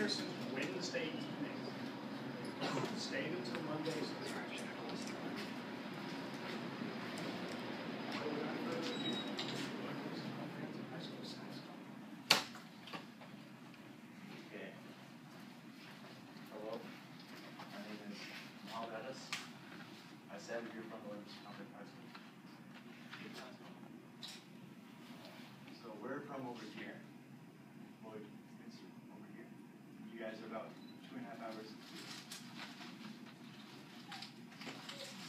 since Wednesday evening. Stayed until Monday. Okay. Hello. My name is Tomatosphere. I said you're from Lloydminster High School. So we're from over here. Lloydminster over here. You guys are about 2.5 hours.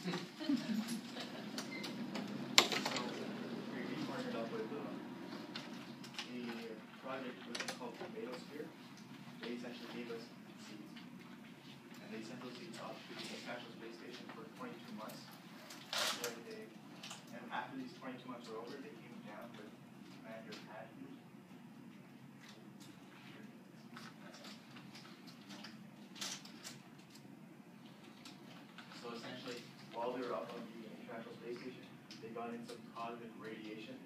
We partnered up with a project called Tomatosphere. They essentially gave us seeds. And they sent those seeds up to the International Space Station for 22 months. And after these 22 months were over, they came down with Commander Pat. So essentially, while they were up on the International Space Station, they got in some cosmic radiation.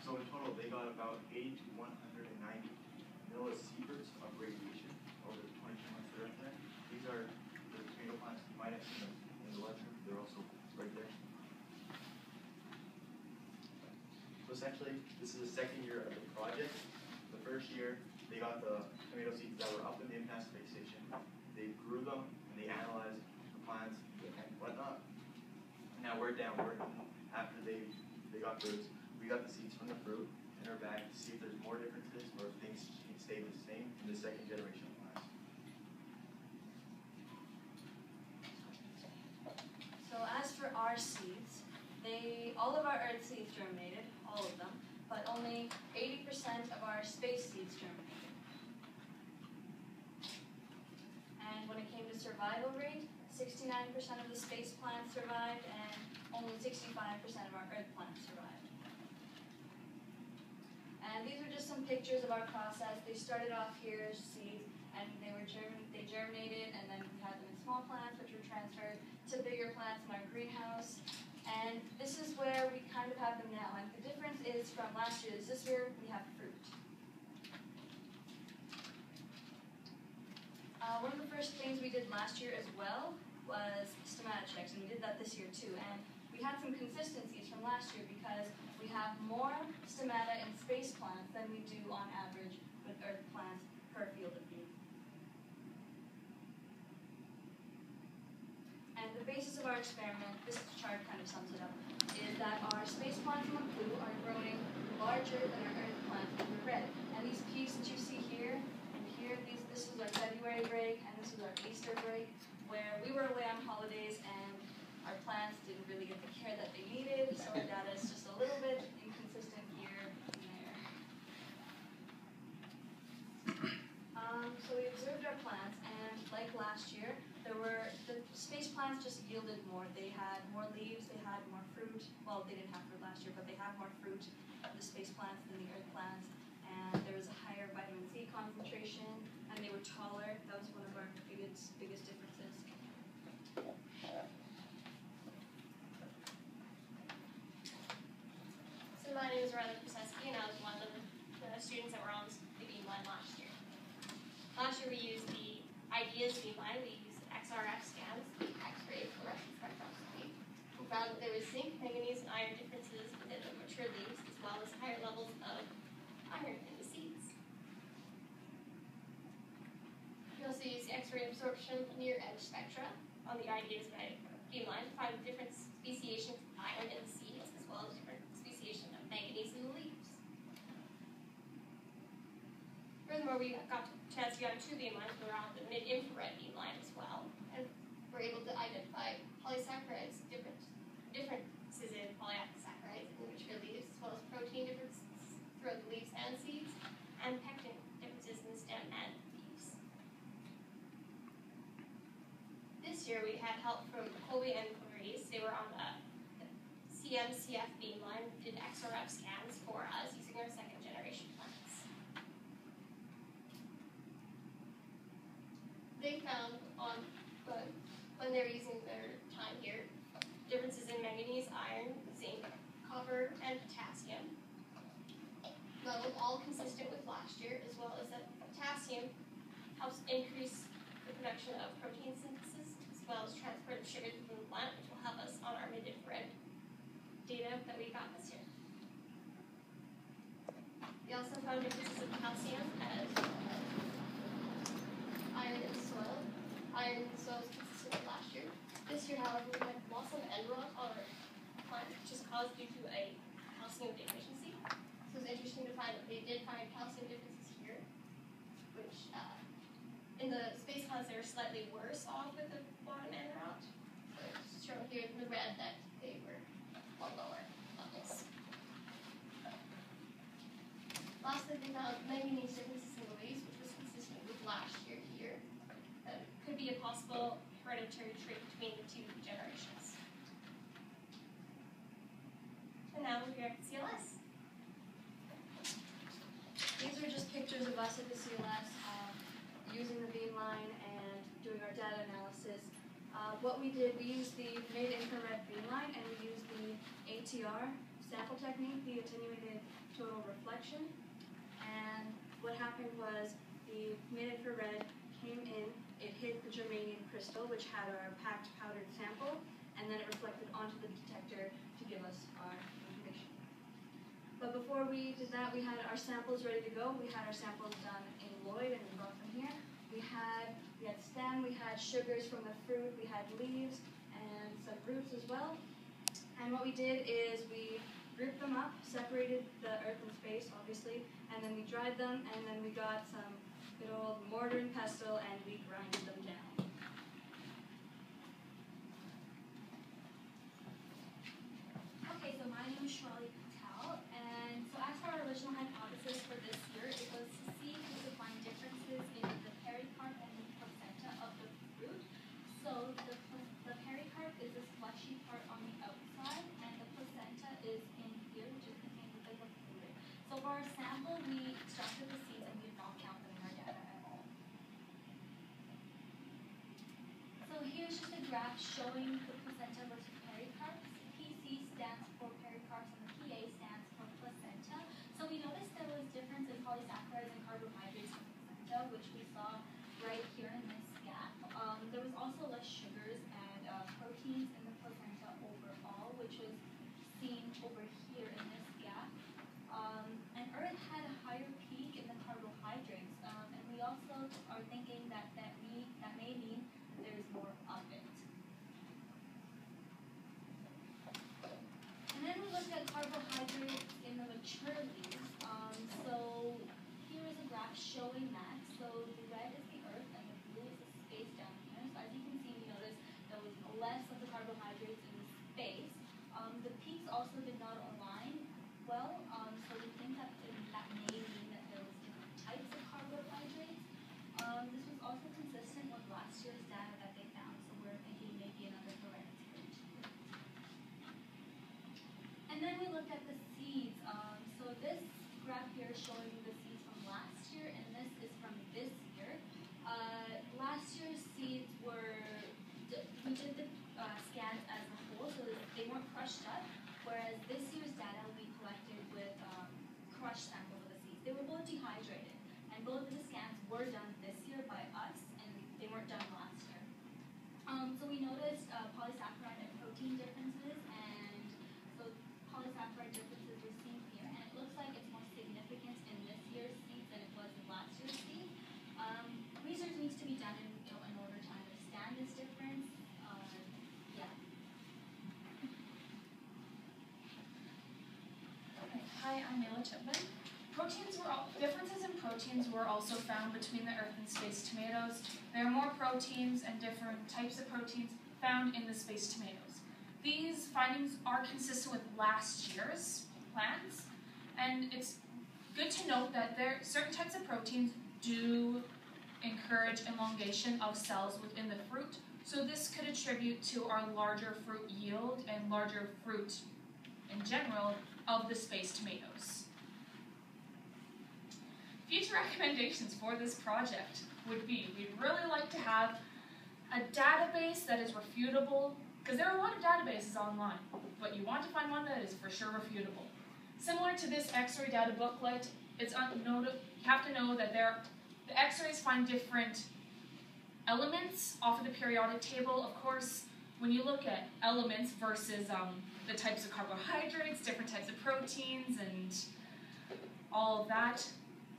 So in total, they got about 80 to 190 millisieverts of radiation over the 22 months they're up there. These are the tomato plants. You might have seen them in the lunchroom. They're also right there. So essentially, this is the second year of the project. The first year, they got the tomato seeds that were up in the International Space Station. They grew them and they analyzed the plants and whatnot. Now we're down working after they got fruits. We got the seeds from the fruit in our bag to see if there's more differences or if things stay the same in the second generation of plants. So as for our seeds, all of our earth seeds germinated, all of them, but only 80% of our space seeds germinated. And when it came to survival rate, 69% of the space plants survived and only 65% of our earth plants survived. And these are just some pictures of our process. They started off here as seeds, and they germinated, and then we had them in small plants, which were transferred to bigger plants in our greenhouse. And this is where we kind of have them now. And the difference is from last year is this year we have fruit. One of the first things we did last year as well was stomata checks, and we did that this year too. And we had some consistencies from last year because we have more stomata in space plants than we do on average with earth plants per field of view. And the basis of our experiment, this chart kind of sums it up, is that our space plants in the blue are growing larger than our earth plants in the red. And these peaks that you see here and here, this was our February break and this was our Easter break, where we were away on holidays and our plants didn't really get the care that they needed, so our data is just a little bit inconsistent here and there. So we observed our plants, and like last year, the space plants just yielded more. They had more leaves, they had more fruit. Well, they didn't have fruit last year, but they had more fruit of the space plants than the earth plants. And there was a higher vitamin C concentration, and they were taller. That was one of our biggest differences. So my name is Riley Krasetsky, and I was one of the students that were on the Beamline last year. Last year we used the IDEAS Beamline. We used XRF scans, X-ray fluorescence spectroscopy. We found that there was zinc, manganese, and iron differences within the mature leaves, as well as higher levels of iron in the seeds. We also used the X-ray absorption near edge spectra on the IDEAS Beamline to find different speciation of iron in the seeds, as well as different speciation of manganese in the leaves. Furthermore, we got a chance to be on two beamlines. We were on the mid-infrared beamline as well, and we're able to identify polysaccharides, differences in polysaccharides in the mature leaves, as well as protein differences throughout the leaves and seeds, and pectin differences in the stem and leaves. This year we had help from Colby and Clarice. They were on the CMCF beamline, did XRF scans for us using our second generation plants. They found when they were using their time here, differences in manganese, iron, zinc, copper, and potassium. Levels all consistent with last year, as well as that potassium helps of sugars within the plant, which will help us on our mid-infrared data that we got this year. We also found differences of calcium as iron in the soil. Iron in the soil is consistent with last year. This year, however, we had loss of end rot on our plant, which is caused due to a calcium deficiency. So it's interesting to find that they did find calcium differences here, which in the space plants they were slightly worse off with the bottom end rot. So it's shown here in the red that they were on lower levels. Lastly, they found manganese differences in Louise, which was consistent with last year here. That could be a possible hereditary trait between the two generations. And now we're here at CLS. These are just pictures of us at the CLS using the Beamline and doing our data analysis. What we did, we used the mid-infrared Beamline and we used the ATR sample technique, the attenuated total reflection. And what happened was the mid-infrared came in, it hit the germanium crystal, which had our packed powdered sample, and then it reflected onto the detector to give us our information. But before we did that, we had our samples ready to go. We had our samples done in Lloyd and we brought them here. We had stem, we had sugars from the fruit, we had leaves, and some roots as well. And what we did is we grouped them up, separated the earth and space, obviously, and then we dried them, and then we got some good old mortar and pestle, and we grinded them down. Okay, so my name is Shirley Patel, and so as for our original hypothesis for this year, it was to see if we could find differences in the pericarp and the placenta of the fruit. So the pericarp is this fleshy part on the outside, and the placenta is in here, which is contained within the fluid. So for our sample, we extracted the seeds and we did not count them in our data at all. So here's just a graph showing the placenta versus pericarp. PC stands for pericarps and the PA stands for placenta. So we noticed there was difference in polysaccharides and carbohydrates in the placenta, which we saw right here in this gap. There was also less sugars and proteins in the placenta overall, which was seen over here in this gap. And earth had a higher peak in the carbohydrates, and we also are thinking that may mean that there's more of it. And then we looked at carbohydrates in the mature leaves. So here is a graph showing that. So the red is the earth and the blue is the space down here. So as you can see, we notice there was less of the carbohydrates in the space. The peaks also did not align well. So we think that that may mean that there was different types of carbohydrates. This was also consistent with last year's data that they found. So we're thinking maybe another hereditary trait. And then we looked at the seeds. So this graph here is showing the seeds from last year, and this is from this year. Last year's seeds were, we did the scans as a whole, so they weren't crushed up, whereas this year's data we collected with crushed samples of the seeds. They were both dehydrated, and both of the scans were done this year by us, and they weren't done last year. So we noticed polysaccharide and protein differences, and so polysaccharide differences were seen here, and it looks like it's more significant in this year's seeds than it was in last year's seeds. Research needs to be done in order to understand this difference. Yeah. Okay. Hi, I'm Mela Chipman. Differences in proteins were also found between the earth and space tomatoes. There are more proteins and different types of proteins found in the space tomatoes. These findings are consistent with last year's plants, and it's good to note that certain types of proteins do encourage elongation of cells within the fruit, so this could attribute to our larger fruit yield and larger fruit in general of the space tomatoes. Future recommendations for this project would be, we'd really like to have a database that is refutable, because there are a lot of databases online, but you want to find one that is for sure refutable. Similar to this X-ray data booklet, you have to know that the X-rays find different elements off of the periodic table. Of course, when you look at elements versus the types of carbohydrates, different types of proteins, and all of that,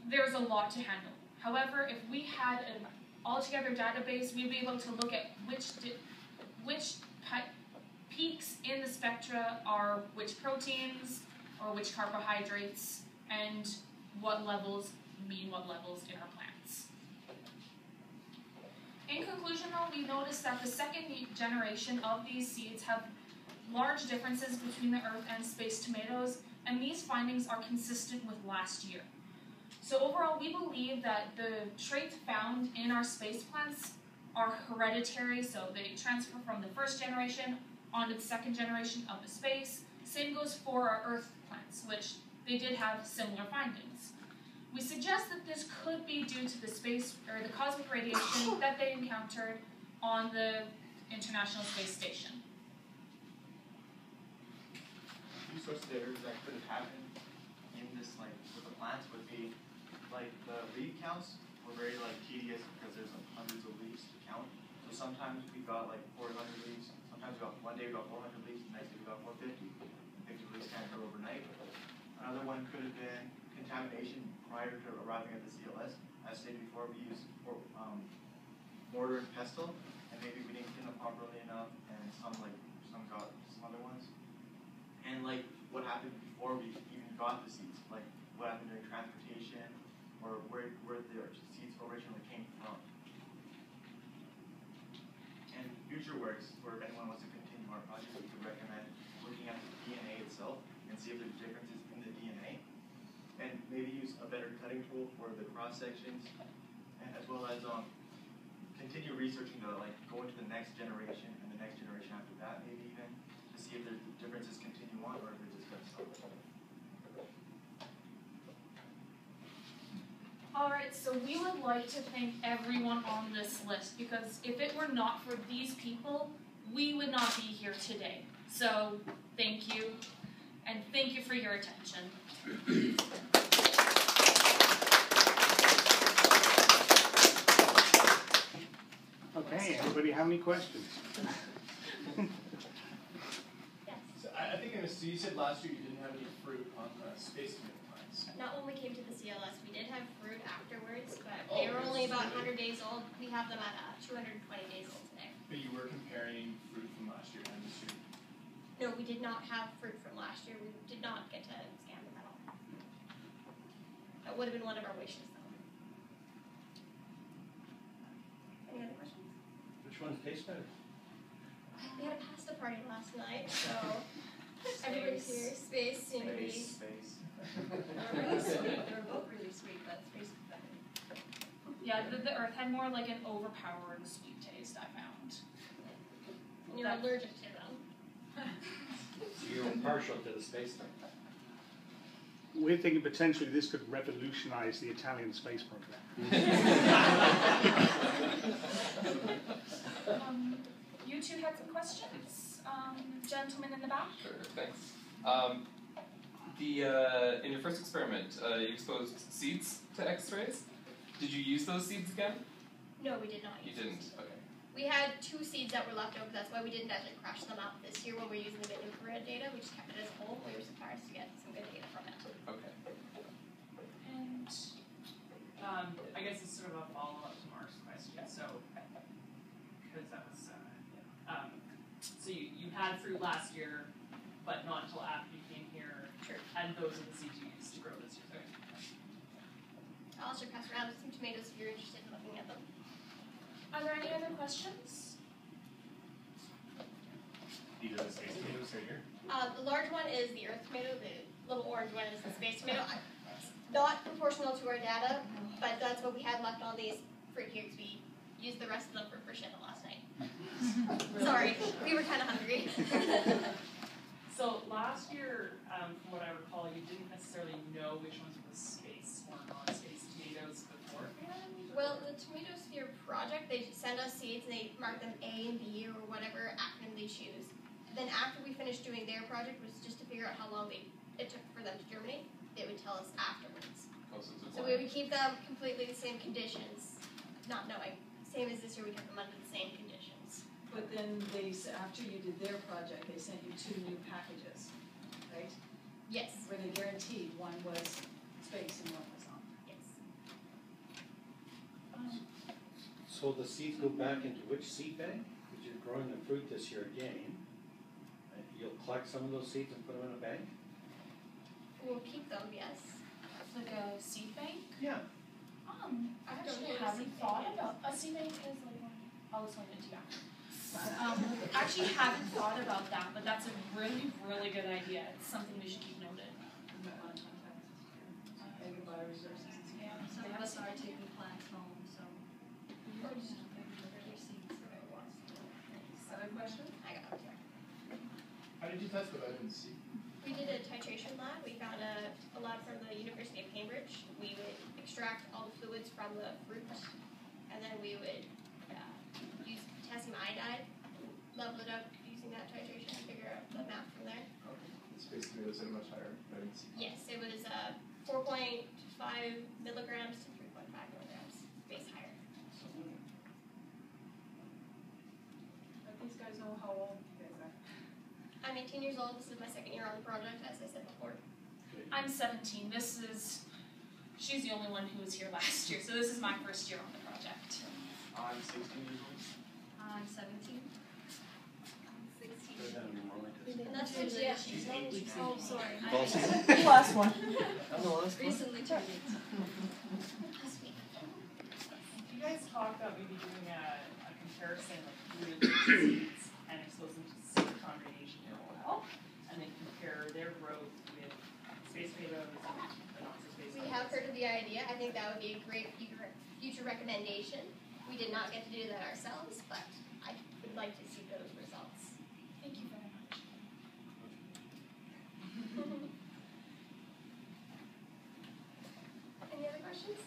there's a lot to handle. However, if we had an altogether database, we'd be able to look at which peaks in the spectra are which proteins or which carbohydrates, and what levels mean what levels in our plants. In conclusion, though, we noticed that the second generation of these seeds have large differences between the earth and space tomatoes, and these findings are consistent with last year. So overall, we believe that the traits found in our space plants are hereditary, so they transfer from the first generation onto the second generation of the space. Same goes for our earth plants, which they did have similar findings. We suggest that this could be due to the space or the cosmic radiation that they encountered on the International Space Station. Two sources of errors that could have happened in this, like with the plants, would be like the leaf counts were very like tedious because there's like hundreds of leaves to count. So sometimes we got like 400 leaves. Sometimes we got one day we got 400 leaves, the next day we got 450. Things the leaves can't grow overnight. Another one could have been contamination prior to arriving at the CLS. As stated before, we used mortar and pestle, and maybe we didn't clean them properly enough, and some got some other ones. And like what happened before we even got the seeds, like what happened during transportation, or where the seeds originally came from. And future works, where if anyone wants to continue our project, we could recommend looking at the DNA itself and see if there's differences in the DNA, and maybe use a better cutting tool for the cross sections, and as well as continue researching to like go into the next generation and the next generation after that, maybe even to see if the differences continue on or if they're just going to stop. Alright, so we would like to thank everyone on this list, because if it were not for these people, we would not be here today. So, thank you, and thank you for your attention. Okay, anybody have any questions? Yes. So I think so you said last year you didn't have any fruit on space tomato plants. Not when we came to the CLS. We did have fruit afterwards, but they were only about 100 days old. We have them at 220 days old today. But you were comparing fruit from last year and this year. No, we did not have fruit from last year. We did not get to scan them at all. That would have been one of our wishes, though. Any other questions? Which ones taste better? We had a pasta party last night, so everybody's here. Space seemed to be. Space. They're both really sweet, but space is better. Yeah, the earth had more like an overpowering sweet taste, I found. And you're allergic to them. So you're partial to the space thing. We're thinking potentially this could revolutionize the Italian space program. You two had some questions? Gentleman in the back? Sure, thanks. In your first experiment, you exposed seeds to X-rays. Did you use those seeds again? No, we did not You use didn't, those. okay. We had 2 seeds that were left over. That's why we didn't actually crush them out this year when we were using the mid-infrared data. We just kept it as whole. We were surprised to get some good data from it. Okay. And I guess it's sort of a follow-up to Mark's question. So, because that was, so you had fruit last year, but not until after you came here. Sure. And those are the seeds you used to grow this year. Okay. I'll also pass around some tomatoes if you're interested in looking at them. are there any other questions? These are the space tomatoes right here. The large one is the earth tomato. The little orange one is the space tomato. Not proportional to our data, but that's what we had left on these fruit here because we used the rest of them for shipping last night. Sorry, we were kind of hungry. So last year, from what I recall, you didn't necessarily know which ones were the space or non-space tomatoes beforehand? Well, the Tomatosphere project, they send us seeds and they mark them A and B or whatever acronym they choose. Then after we finished doing their project, was just to figure out how long it took for them to germinate. They would tell us afterwards. Oh, so it's So we would keep them completely the same conditions, not knowing. Same as this year, we kept them under the same conditions. But then after you did their project, they sent you 2 new packages, right? Yes. Where they guaranteed one was space and one was not. Yes. So the seeds go back into which seed bank? Because you're growing the fruit this year again. You'll collect some of those seeds and put them in a bank? We'll keep them, yes. Like a seed bank? Yeah. I Don't actually know what a haven't seed thought bank is. about a seed bank is like I'll explain it to you after. Actually haven't thought about that, but that's a really, really good idea. It's something we should keep noted. Maybe bioresources. Yeah, some of us are taking plants home, so. Other question? I got it. How did you test the vitamin C? We did a titration lab. We found a lab from the University of Cambridge. We would extract all the fluids from the fruit, and then we would use potassium iodide, level it up using that titration to figure out the map from there. Okay. Space tomatoes at a much higher vitamin C. Yes, it was 4.5 milligrams to 3.5 milligrams, base higher. Let these guys know how old you guys are. I'm 18 years old. This is my second year on the project, as I said before. I'm 17. She's the only one who was here last year, so this is my first year on the project. I'm 16 years old. I'm 17. And that's what, yeah, she's oh, sorry. Last one. I'm the last one. Recently turned 18. You guys talked about maybe doing a comparison of really seeds and expose them to silicon radiation for a while, and then compare their growth with space tomatoes and the not-so-space We tomatoes. have heard of the idea. I think that would be a great future recommendation. We did not get to do that ourselves, but I would like to see those results. Thank you very much. Any other questions?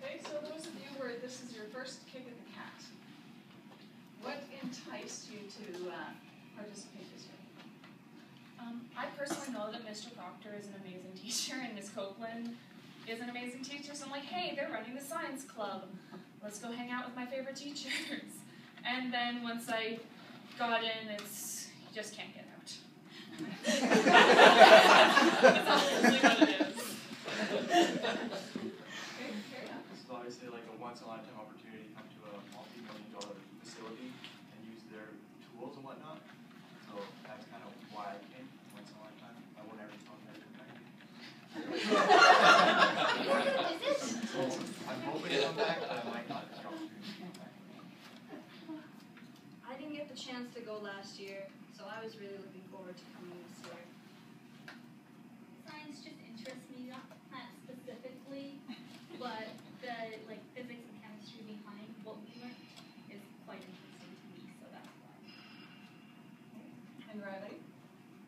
Okay, so those of you where this is your first kick at the cat, what enticed you to participate this year? I personally know that Mr. Proctor is an amazing teacher and Ms. Copeland is an amazing teacher, so I'm like, hey, they're running the science club. Let's go hang out with my favorite teachers. And then once I got in, you just can't get out. That's honestly what it is. Okay, fair enough. This is obviously like a once-in-a-lifetime opportunity to come to a multi-million-dollar facility and use their tools and whatnot. So that's kind of why I came, once in a lifetime. I won't ever tell them that again. I'm hoping to come back, but I might not. I didn't get the chance to go last year, so I was really looking forward to coming this year. Science just interests me, not specifically, but the physics and chemistry behind what we learned is quite interesting to me, so that's why. And Riley,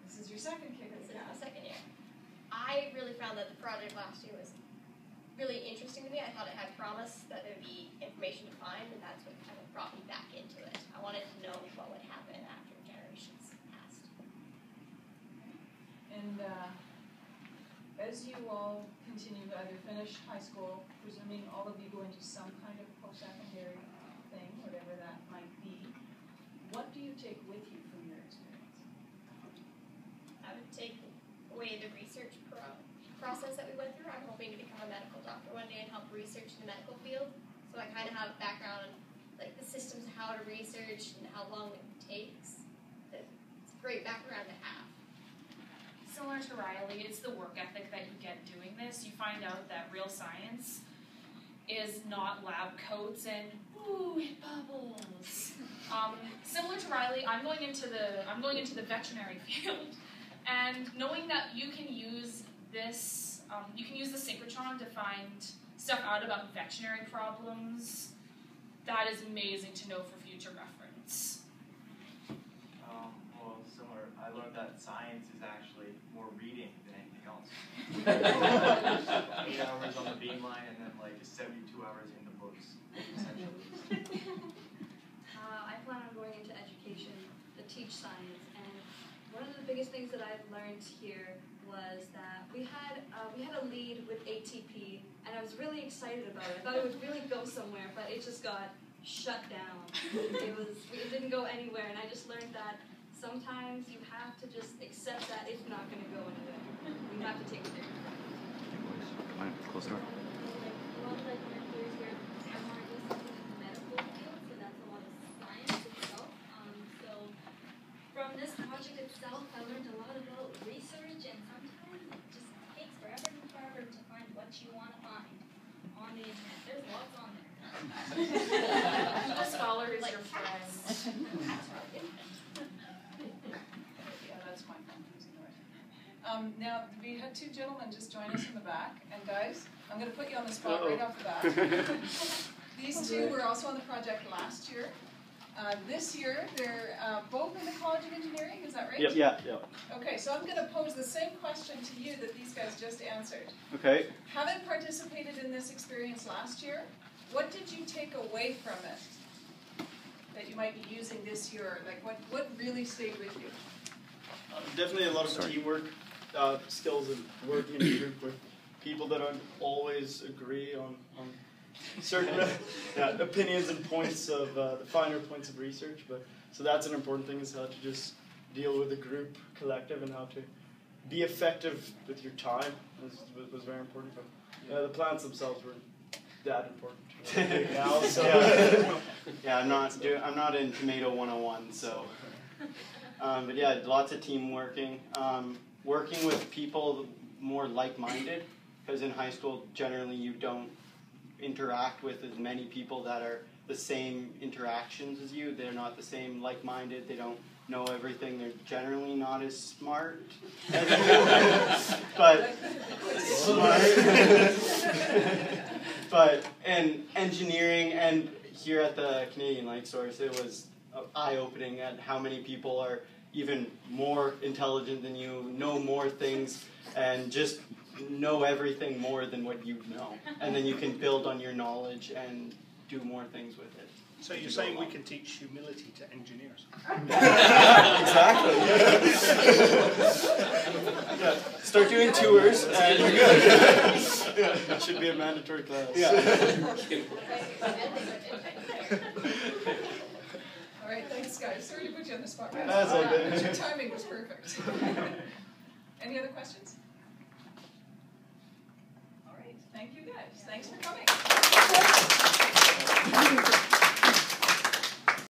this is your second kick at This the is cat. the second year. I really found that the project last year was really interesting to me. I thought it had promise, that there would be information to find, and that's what kind of brought me back into it. I wanted to know what would happen after generations passed. And as you all continue to either finish high school, presuming all of you go into some kind of post-secondary thing, whatever that might be, what do you take with you from your experience? I would take away the research process that we went through. I'm hoping to become a medical doctor one day and help research in the medical field. So I kind of have a background on like the systems of how to research and how long it takes. It's a great background to have. Similar to Riley, it's the work ethic that you get doing this. You find out that real science is not lab coats and ooh, it bubbles. Similar to Riley, I'm going into the veterinary field, and knowing that you can use this, you can use the synchrotron to find stuff out about veterinary problems. That is amazing to know for future reference. Well, similar. I learned that science is actually more reading than anything else. 8 hours on the Beamline and then like 72 hours in the books, essentially. I plan on going into education to teach science, and one of the biggest things that I've learned here was that we had a lead with ATP, and I was really excited about it. I thought it would really go somewhere, but it just got shut down. It didn't go anywhere, and I just learned that sometimes you have to just accept that it's not going to go anywhere. You have to take it there. Close door. A lot of like my peers here are more interested in the medical field, so that's a lot of science itself. So from this project itself, I learned a lot about research, and sometimes it just takes forever and forever to find what you want to find on the internet. There's lots on there. The scholar is your friend. Yeah, that's my confusing word. Now, we had two gentlemen just join us in the back, and guys, I'm going to put you on the spot right off the bat. These two were also on the project last year. This year, they're both in the College of Engineering, is that right? Yep. Yeah. Okay, so I'm going to pose the same question to you that these guys just answered. Okay. Having participated in this experience last year, what did you take away from it that you might be using this year? Like, what really stayed with you? Definitely a lot of teamwork skills and working in a group with people that don't always agree on certain opinions and points of the finer points of research. But so that's an important thing, is how to just deal with a group collective and how to be effective with your time was very important. But the plants themselves were that important now. So yeah, I'm not in Tomato 101, so. But yeah, lots of team working. Working with people more like-minded, because in high school, generally you don't interact with as many people that are the same interactions as you. They're not the same like-minded. They don't know everything. They're generally not as smart as you, but smart. But in engineering and here at the Canadian Light Source, it was eye-opening at how many people are even more intelligent than you, know more things, and just know everything more than what you know. And then you can build on your knowledge and do more things with it. So you're saying we can teach humility to engineers? Exactly. Yeah. Start doing tours and you're good. It should be a mandatory class. Yeah. All right, thanks, guys. Sorry to put you on the spot. That's all good. But your timing was perfect. Any other questions? All right, thank you, guys. Thanks for coming.